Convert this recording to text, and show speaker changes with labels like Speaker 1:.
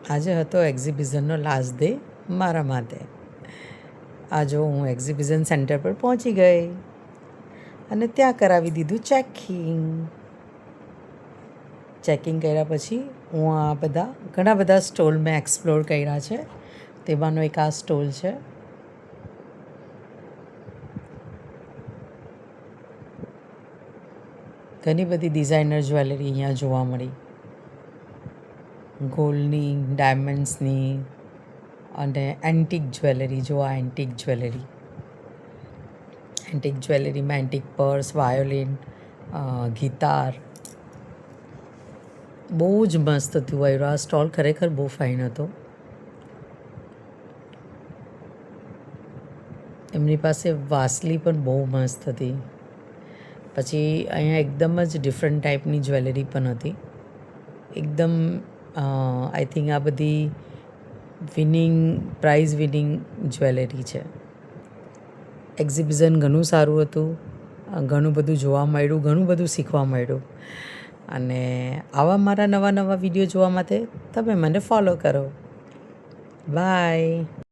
Speaker 1: આજે હતો એક્ઝિબિશનનો last day મારા માટે. આ જો હું એક્ઝિબિશન સેન્ટર પર પહોંચી ગઈ અને ત્યાં કરાવી દીધું ચેકિંગ કર્યા પછી હું ઘણા બધા સ્ટોલ મેં એક્સપ્લોર કર્યા છે. તેમાંનો એક આ સ્ટોલ છે. ઘણી બધી ડિઝાઇનર જ્વેલરી અહીંયા જોવા મળી. ગોલ્ડની, ડાયમંડ્સની અને એન્ટિક જ્વેલરી. જો આ એન્ટિક જ્વેલરીમાં એન્ટિક પર્સ, વાયોલિન, ગિટાર બહુ જ મસ્ત હતું. આ સ્ટોલ ખરેખર બહુ ફાઇન હતો. એમની પાસે વાસલી પણ બહુ મસ્ત હતી. પછી અહીંયા એકદમ જ ડિફરન્ટ ટાઈપની જ્વેલરી પણ હતી. એકદમ આઈ થિંક આ બધી પ્રાઇઝ વિનિંગ જ્વેલરી છે. એક્ઝિબિશન ઘણું સારું હતું. ઘણું બધું જોવા મળ્યું, ઘણું બધું શીખવા મળ્યું. અને આવા મારા નવા વિડીયો જોવા માટે તમે મને ફોલો કરો. બાય.